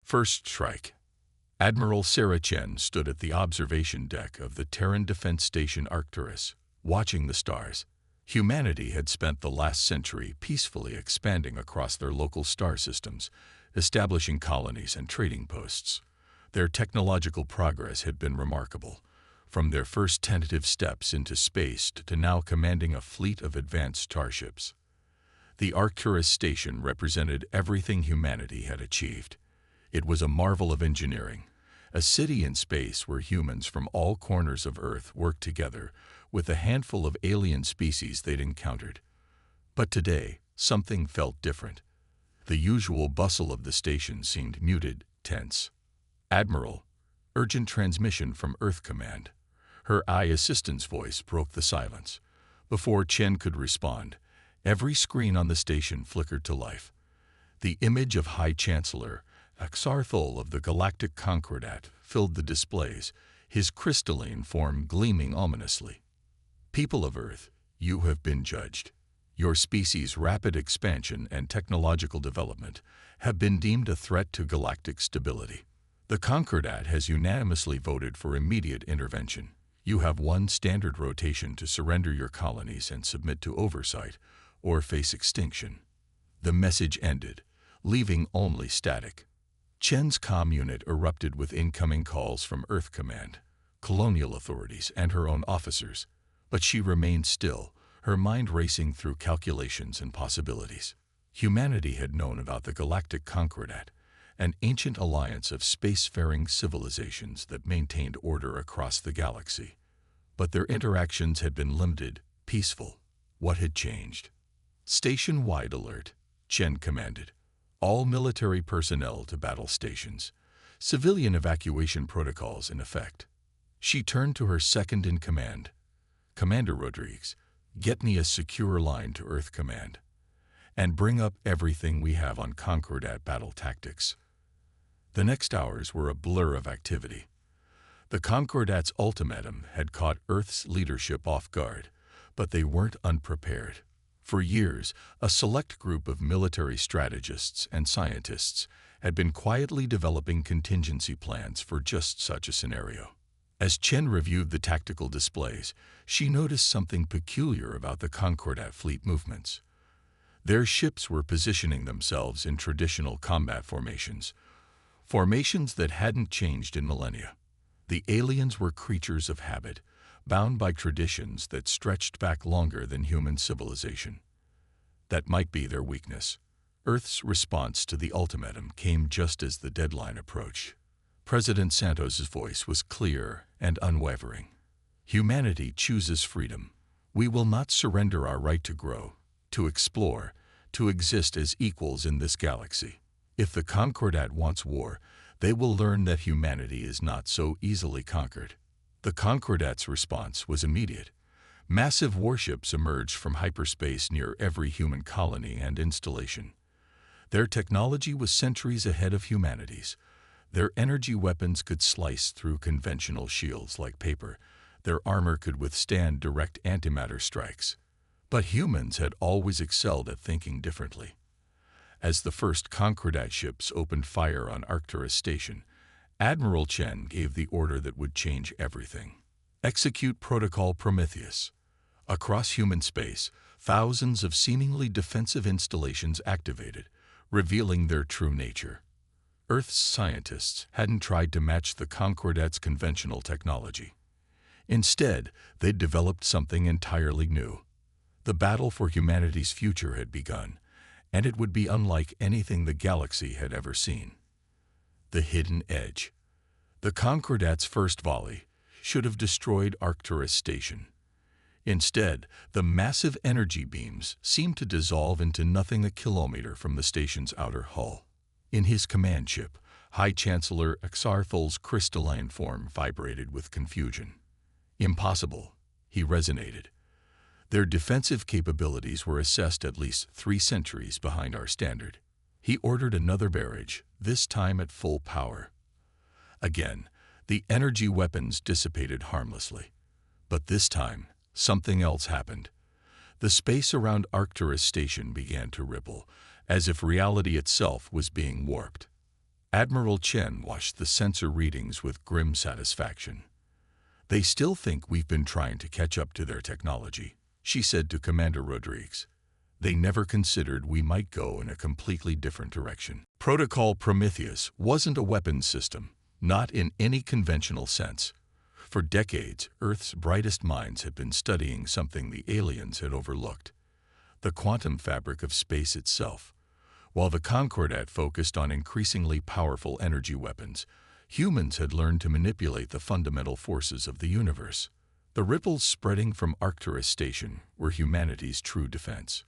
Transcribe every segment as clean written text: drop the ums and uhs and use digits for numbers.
First strike. Admiral Sarah Chen stood at the observation deck of the Terran Defense Station Arcturus, watching the stars. Humanity had spent the last century peacefully expanding across their local star systems, establishing colonies and trading posts. Their technological progress had been remarkable, from their first tentative steps into space to now commanding a fleet of advanced starships. The Arcturus station represented everything humanity had achieved. It was a marvel of engineering, a city in space where humans from all corners of Earth worked together with a handful of alien species they'd encountered. But today, something felt different. The usual bustle of the station seemed muted, tense. "Admiral, urgent transmission from Earth Command." Her eye assistant's voice broke the silence. Before Chen could respond, every screen on the station flickered to life. The image of High Chancellor Axarthol of the Galactic Concordat filled the displays, his crystalline form gleaming ominously. "People of Earth, you have been judged. Your species' rapid expansion and technological development have been deemed a threat to galactic stability. The Concordat has unanimously voted for immediate intervention. You have one standard rotation to surrender your colonies and submit to oversight, or face extinction." The message ended, leaving only static. Chen's comm unit erupted with incoming calls from Earth Command, colonial authorities, and her own officers. But she remained still, her mind racing through calculations and possibilities. Humanity had known about the Galactic Concordat, an ancient alliance of spacefaring civilizations that maintained order across the galaxy. But their interactions had been limited, peaceful. What had changed? "Station-wide alert," Chen commanded. "All military personnel to battle stations. Civilian evacuation protocols in effect." She turned to her second-in-command. "Commander Rodriguez, get me a secure line to Earth Command. And bring up everything we have on Concordat battle tactics." The next hours were a blur of activity. The Concordat's ultimatum had caught Earth's leadership off guard, but they weren't unprepared. For years, a select group of military strategists and scientists had been quietly developing contingency plans for just such a scenario. As Chen reviewed the tactical displays, she noticed something peculiar about the Concordat fleet movements. Their ships were positioning themselves in traditional combat formations that hadn't changed in millennia. The aliens were creatures of habit, bound by traditions that stretched back longer than human civilization. That might be their weakness. Earth's response to the ultimatum came just as the deadline approached. President Santos's voice was clear and unwavering. "Humanity chooses freedom. We will not surrender our right to grow, to explore, to exist as equals in this galaxy. If the Concordat wants war, they will learn that humanity is not so easily conquered." The Concordat's response was immediate. Massive warships emerged from hyperspace near every human colony and installation. Their technology was centuries ahead of humanity's. Their energy weapons could slice through conventional shields like paper. Their armor could withstand direct antimatter strikes. But humans had always excelled at thinking differently. As the first Concordat ships opened fire on Arcturus Station, Admiral Chen gave the order that would change everything. "Execute Protocol Prometheus." Across human space, thousands of seemingly defensive installations activated, revealing their true nature. Earth's scientists hadn't tried to match the Concordat's conventional technology. Instead, they'd developed something entirely new. The battle for humanity's future had begun, and it would be unlike anything the galaxy had ever seen. The hidden edge. The Concordat's first volley should have destroyed Arcturus Station. Instead, the massive energy beams seemed to dissolve into nothing a kilometer from the station's outer hull. In his command ship, High Chancellor Axarthol's crystalline form vibrated with confusion. "Impossible," he resonated. "Their defensive capabilities were assessed at least 3 centuries behind our standard." He ordered another barrage, this time at full power. Again, the energy weapons dissipated harmlessly. But this time, something else happened. The space around Arcturus Station began to ripple, as if reality itself was being warped. Admiral Chen watched the sensor readings with grim satisfaction. "They still think we've been trying to catch up to their technology," she said to Commander Rodriguez. "They never considered we might go in a completely different direction." Protocol Prometheus wasn't a weapons system, not in any conventional sense. For decades, Earth's brightest minds had been studying something the aliens had overlooked: the quantum fabric of space itself. While the Concordat focused on increasingly powerful energy weapons, humans had learned to manipulate the fundamental forces of the universe. The ripples spreading from Arcturus Station were humanity's true defense.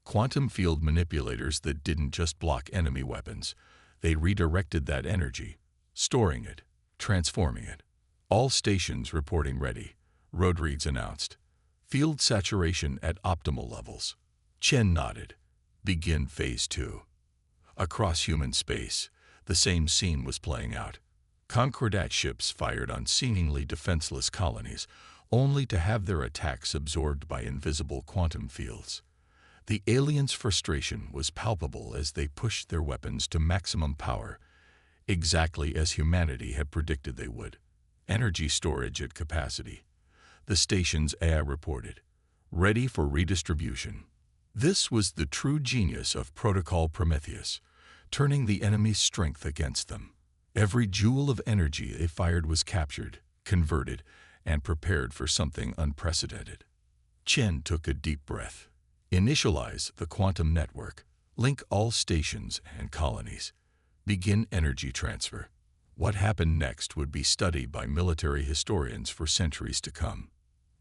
Quantum field manipulators that didn't just block enemy weapons, they redirected that energy, storing it, transforming it. "All stations reporting ready," Rodriguez announced. "Field saturation at optimal levels." Chen nodded. "Begin Phase 2. Across human space, the same scene was playing out. Concordat ships fired on seemingly defenseless colonies, only to have their attacks absorbed by invisible quantum fields. The aliens' frustration was palpable as they pushed their weapons to maximum power, exactly as humanity had predicted they would. Energy storage at capacity, the station's AI reported, ready for redistribution. This was the true genius of Protocol Prometheus, turning the enemy's strength against them. Every joule of energy they fired was captured, converted, and prepared for something unprecedented. Chen took a deep breath. "Initialize the quantum network. Link all stations and colonies. Begin energy transfer." What happened next would be studied by military historians for centuries to come.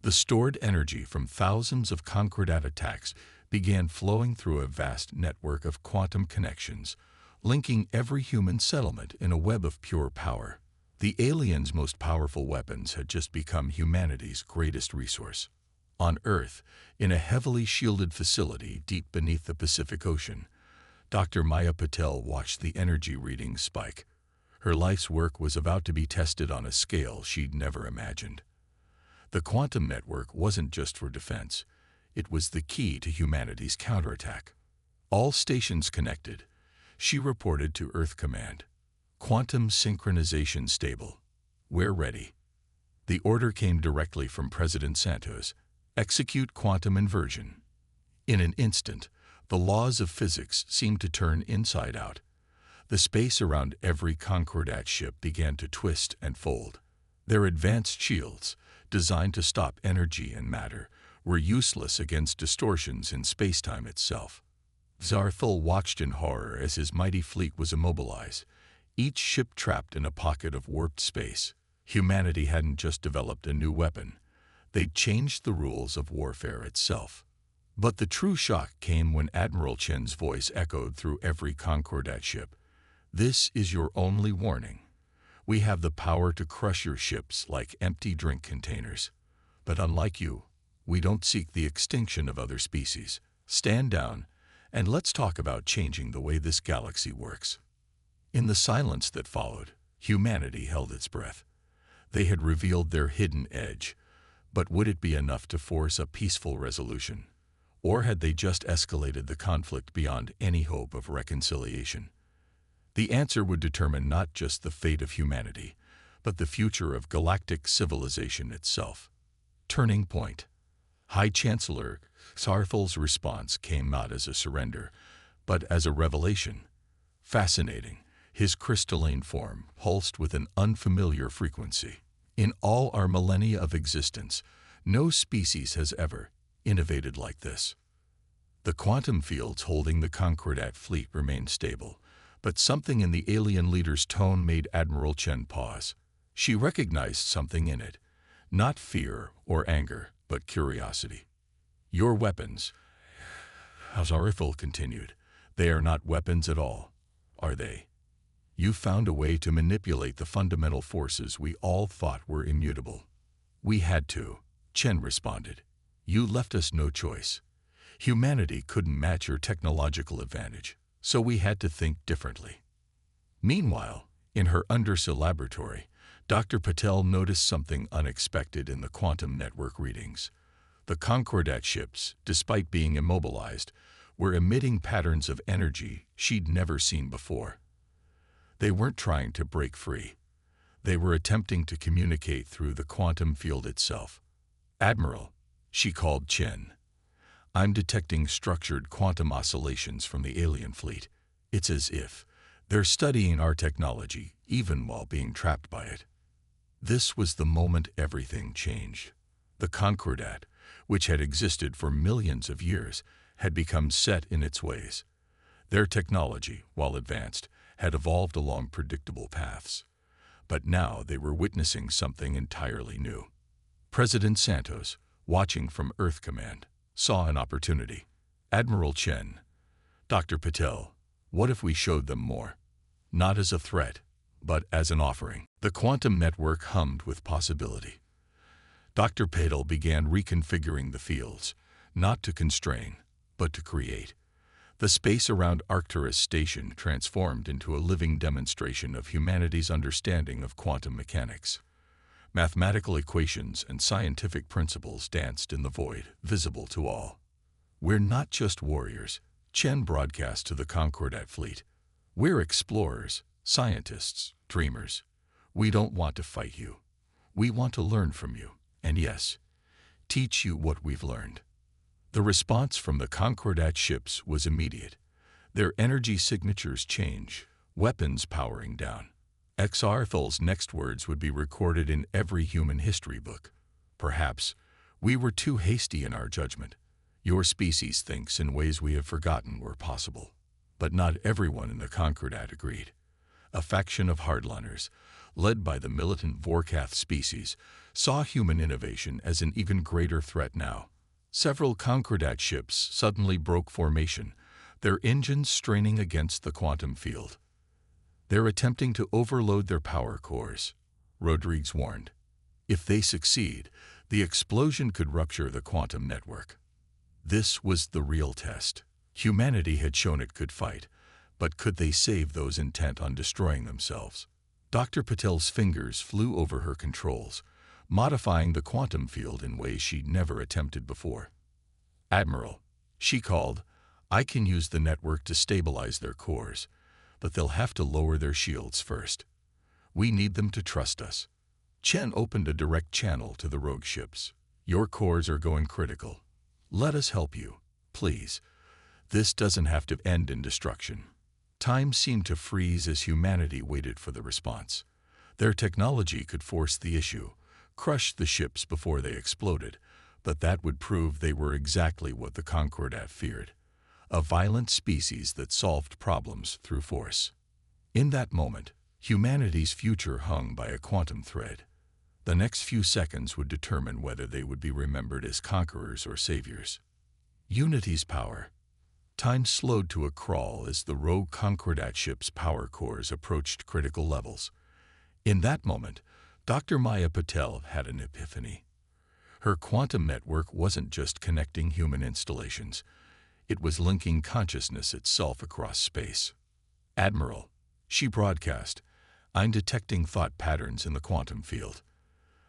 The stored energy from thousands of Concordat attacks began flowing through a vast network of quantum connections, linking every human settlement in a web of pure power. The aliens' most powerful weapons had just become humanity's greatest resource. On Earth, in a heavily shielded facility deep beneath the Pacific Ocean, Dr. Maya Patel watched the energy readings spike. Her life's work was about to be tested on a scale she'd never imagined. The quantum network wasn't just for defense. It was the key to humanity's counterattack. "All stations connected," she reported to Earth Command. "Quantum synchronization stable. We're ready." The order came directly from President Santos: execute quantum inversion. In an instant, the laws of physics seemed to turn inside out. The space around every Concordat ship began to twist and fold. Their advanced shields, designed to stop energy and matter, were useless against distortions in spacetime itself. Zarthul watched in horror as his mighty fleet was immobilized, each ship trapped in a pocket of warped space. Humanity hadn't just developed a new weapon. They'd changed the rules of warfare itself. But the true shock came when Admiral Chen's voice echoed through every Concordat ship. "This is your only warning. We have the power to crush your ships like empty drink containers. But unlike you, we don't seek the extinction of other species. Stand down, and let's talk about changing the way this galaxy works." In the silence that followed, humanity held its breath. They had revealed their hidden edge, but would it be enough to force a peaceful resolution? Or had they just escalated the conflict beyond any hope of reconciliation? The answer would determine not just the fate of humanity, but the future of galactic civilization itself. Turning point. High Chancellor Zarthul's response came not as a surrender, but as a revelation. Fascinating, his crystalline form pulsed with an unfamiliar frequency. "In all our millennia of existence, no species has ever innovated like this." The quantum fields holding the Concordat fleet remained stable, but something in the alien leader's tone made Admiral Chen pause. She recognized something in it, not fear or anger, but curiosity. "Your weapons," Zarthul continued, "they are not weapons at all, are they? You found a way to manipulate the fundamental forces we all thought were immutable." "We had to," Chen responded. "You left us no choice. Humanity couldn't match your technological advantage, so we had to think differently." Meanwhile, in her Undersea laboratory, Dr. Patel noticed something unexpected in the quantum network readings. The Concordat ships, despite being immobilized, were emitting patterns of energy she'd never seen before. They weren't trying to break free. They were attempting to communicate through the quantum field itself. "Admiral," she called Chen. "I'm detecting structured quantum oscillations from the alien fleet. It's as if they're studying our technology, even while being trapped by it." This was the moment everything changed. The Concordat, which had existed for millions of years, had become set in its ways. Their technology, while advanced, had evolved along predictable paths. But now they were witnessing something entirely new. President Santos, watching from Earth Command, saw an opportunity. "Admiral Chen, Dr. Patel, what if we showed them more? Not as a threat, but as an offering." The quantum network hummed with possibility. Dr. Patel began reconfiguring the fields, not to constrain, but to create. The space around Arcturus Station transformed into a living demonstration of humanity's understanding of quantum mechanics. Mathematical equations and scientific principles danced in the void, visible to all. "We're not just warriors," Chen broadcast to the Concordat fleet. "We're explorers, scientists, dreamers. We don't want to fight you. We want to learn from you, and yes, teach you what we've learned." The response from the Concordat ships was immediate. Their energy signatures change, weapons powering down. Xarthel's next words would be recorded in every human history book. "Perhaps we were too hasty in our judgment. Your species thinks in ways we have forgotten were possible." But not everyone in the Concordat agreed. A faction of hardliners, led by the militant Vorkath species, saw human innovation as an even greater threat now. Several Concordat ships suddenly broke formation, their engines straining against the quantum field. "They're attempting to overload their power cores," Rodrigues warned. "If they succeed, the explosion could rupture the quantum network." This was the real test. Humanity had shown it could fight, but could they save those intent on destroying themselves? Dr. Patel's fingers flew over her controls, modifying the quantum field in ways she'd never attempted before. "Admiral," she called, "I can use the network to stabilize their cores, but they'll have to lower their shields first. We need them to trust us." Chen opened a direct channel to the rogue ships. "Your cores are going critical. Let us help you, please. This doesn't have to end in destruction." Time seemed to freeze as humanity waited for the response. Their technology could force the issue, crush the ships before they exploded, but that would prove they were exactly what the Concordat feared, a violent species that solved problems through force. In that moment, humanity's future hung by a quantum thread. The next few seconds would determine whether they would be remembered as conquerors or saviors. Unity's power. Time slowed to a crawl as the rogue Concordat ship's power cores approached critical levels. In that moment, Dr. Maya Patel had an epiphany. Her quantum network wasn't just connecting human installations. It was linking consciousness itself across space. "Admiral," she broadcast, "I'm detecting thought patterns in the quantum field.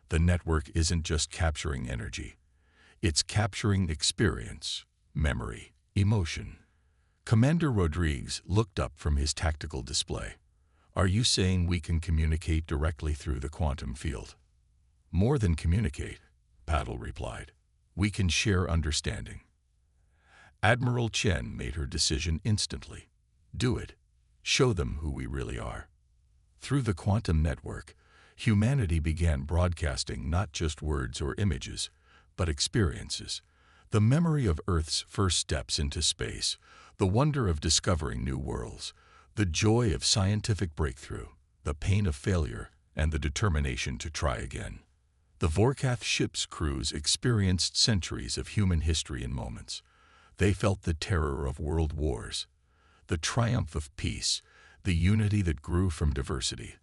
The network isn't just capturing energy. It's capturing experience, memory, emotion." Commander Rodrigues looked up from his tactical display. "Are you saying we can communicate directly through the quantum field?" "More than communicate," Patel replied. "We can share understanding." Admiral Chen made her decision instantly. "Do it. Show them who we really are." Through the quantum network, humanity began broadcasting not just words or images, but experiences. The memory of Earth's first steps into space, the wonder of discovering new worlds, the joy of scientific breakthrough, the pain of failure, and the determination to try again. The Vorkath ship's crews experienced centuries of human history in moments. They felt the terror of world wars, the triumph of peace, the unity that grew from diversity,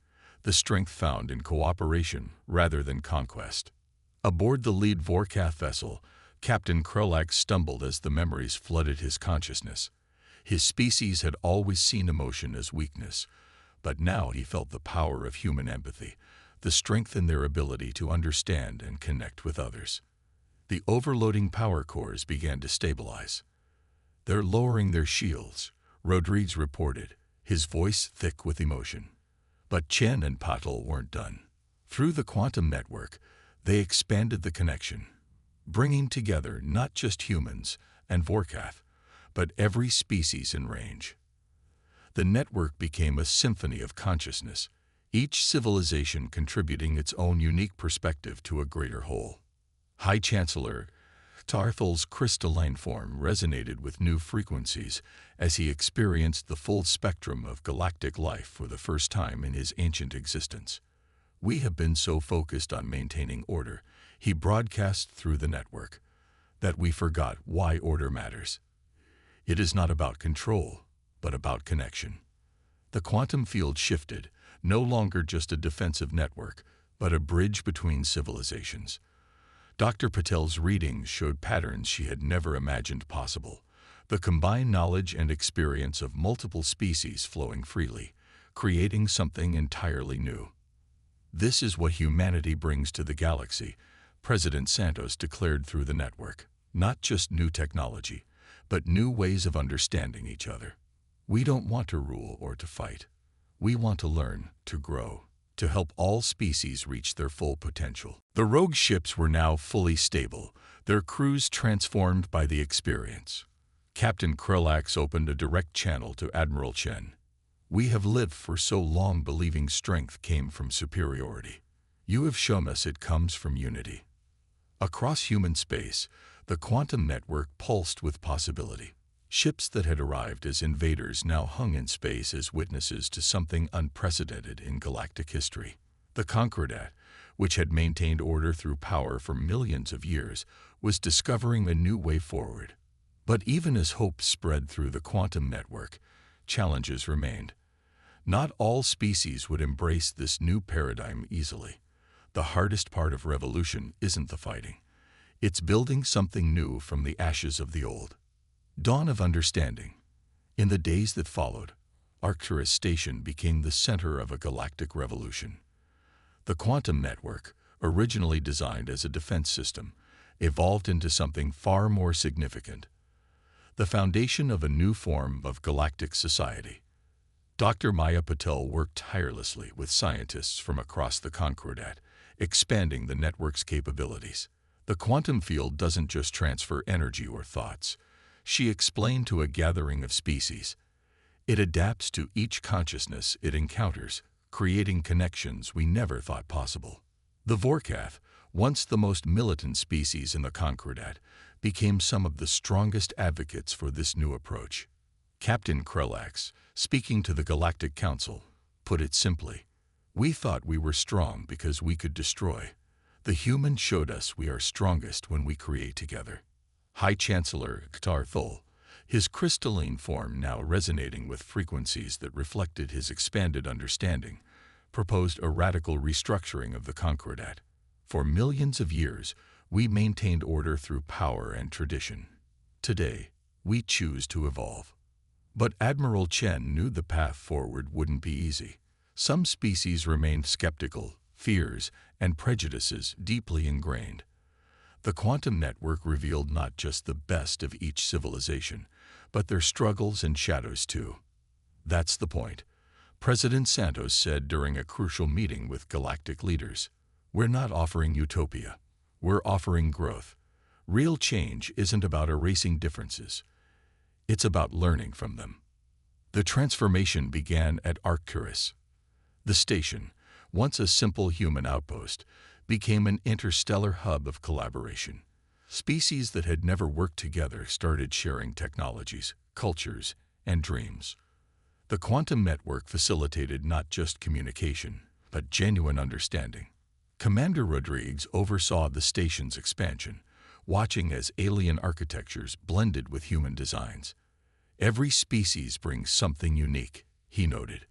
the strength found in cooperation rather than conquest. Aboard the lead Vorkath vessel, Captain Krelak stumbled as the memories flooded his consciousness. His species had always seen emotion as weakness, but now he felt the power of human empathy, the strength in their ability to understand and connect with others. The overloading power cores began to stabilize. "They're lowering their shields," Rodrigues reported, his voice thick with emotion. But Chen and Patel weren't done. Through the quantum network, they expanded the connection, bringing together not just humans and Vorkath, but every species in range. The network became a symphony of consciousness, each civilization contributing its own unique perspective to a greater whole. High Chancellor Tarthal's crystalline form resonated with new frequencies as he experienced the full spectrum of galactic life for the first time in his ancient existence. "We have been so focused on maintaining order," he broadcast through the network, "that we forgot why order matters. It is not about control, but about connection." The quantum field shifted, no longer just a defensive network, but a bridge between civilizations. Dr. Patel's readings showed patterns she had never imagined possible, the combined knowledge and experience of multiple species flowing freely, creating something entirely new. "This is what humanity brings to the galaxy," President Santos declared through the network. "Not just new technology, but new ways of understanding each other. We don't want to rule or to fight. We want to learn, to grow, to help all species reach their full potential." The rogue ships were now fully stable, their crews transformed by the experience. Captain Krelax opened a direct channel to Admiral Chen. "We have lived for so long believing strength came from superiority. You have shown us it comes from unity." Across human space, the quantum network pulsed with possibility. Ships that had arrived as invaders now hung in space as witnesses to something unprecedented in galactic history. The Concordat, which had maintained order through power for millions of years, was discovering a new way forward. But even as hope spread through the quantum network, challenges remained. Not all species would embrace this new paradigm easily. The hardest part of revolution isn't the fighting. It's building something new from the ashes of the old. Dawn of understanding. In the days that followed, Arcturus Station became the center of a galactic revolution. The quantum network, originally designed as a defense system, evolved into something far more significant: the foundation of a new form of galactic society. Dr. Maya Patel worked tirelessly with scientists from across the Concordat, expanding the network's capabilities. "The quantum field doesn't just transfer energy or thoughts," she explained to a gathering of species. "It adapts to each consciousness it encounters, creating connections we never thought possible." The Vorkath, once the most militant species in the Concordat, became some of the strongest advocates for this new approach. Captain Krelax, speaking to the Galactic Council, put it simply: "We thought we were strong because we could destroy. The humans showed us we are strongest when we create together." High Chancellor Tarthal, his crystalline form now resonating with frequencies that reflected his expanded understanding, proposed a radical restructuring of the Concordat. "For millions of years, we maintained order through power and tradition. Today, we choose to evolve." But Admiral Chen knew the path forward wouldn't be easy. Some species remained skeptical, fears and prejudices deeply ingrained. The quantum network revealed not just the best of each civilization, but their struggles and shadows too. "That's the point," President Santos said during a crucial meeting with galactic leaders. "We're not offering utopia. We're offering growth. Real change isn't about erasing differences. It's about learning from them." The transformation began at Arcturus. The station, once a simple human outpost, became an interstellar hub of collaboration. Species that had never worked together started sharing technologies, cultures, and dreams. The quantum network facilitated not just communication, but genuine understanding. Commander Rodriguez oversaw the station's expansion, watching as alien architectures blended with human designs. "Every species brings something unique," he noted.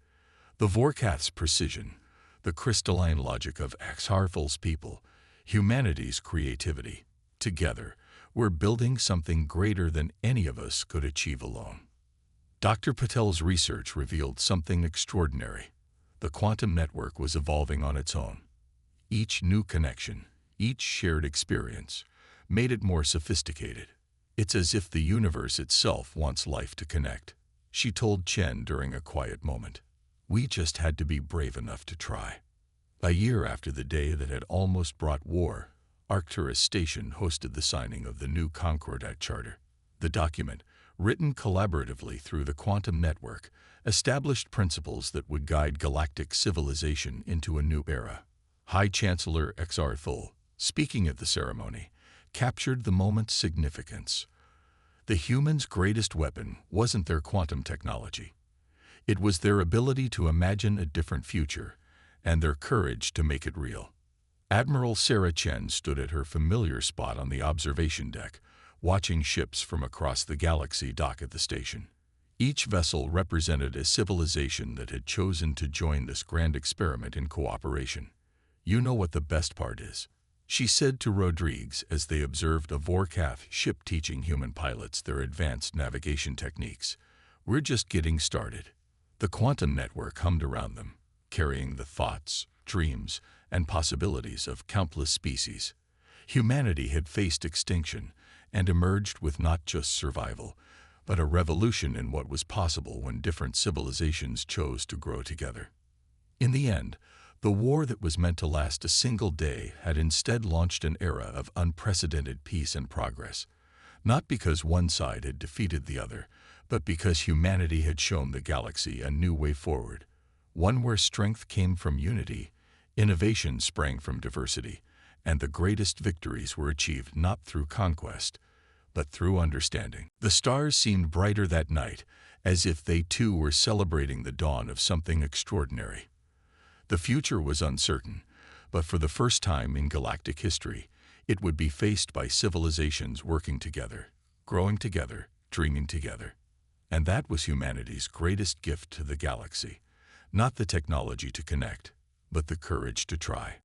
The Vorkath's precision, the crystalline logic of Axarthal's people, humanity's creativity. Together, we're building something greater than any of us could achieve alone. Dr. Patel's research revealed something extraordinary. The quantum network was evolving on its own. Each new connection, each shared experience, made it more sophisticated. "It's as if the universe itself wants life to connect," she told Chen during a quiet moment. We just had to be brave enough to try. A year after the day that had almost brought war, Arcturus Station hosted the signing of the new Concordat Charter. The document, written collaboratively through the quantum network, established principles that would guide galactic civilization into a new era. High Chancellor XR Thul, speaking at the ceremony, captured the moment's significance. The humans' greatest weapon wasn't their quantum technology. It was their ability to imagine a different future and their courage to make it real. Admiral Sarah Chen stood at her familiar spot on the observation deck, watching ships from across the galaxy dock at the station. Each vessel represented a civilization that had chosen to join this grand experiment in cooperation. "You know what the best part is," she said to Rodrigues as they observed a Vorkath ship teaching human pilots their advanced navigation techniques. "We're just getting started." The quantum network hummed around them, carrying the thoughts, dreams, and possibilities of countless species. Humanity had faced extinction and emerged with not just survival, but a revolution in what was possible when different civilizations chose to grow together. In the end, the war that was meant to last a single day had instead launched an era of unprecedented peace and progress, not because one side had defeated the other, but because humanity had shown the galaxy a new way forward, one where strength came from unity, innovation sprang from diversity, and the greatest victories were achieved not through conquest, but through understanding. The stars seemed brighter that night, as if they too were celebrating the dawn of something extraordinary. The future was uncertain, but for the first time in galactic history, it would be faced by civilizations working together, growing together, dreaming together. And that was humanity's greatest gift to the galaxy, not the technology to connect, but the courage to try.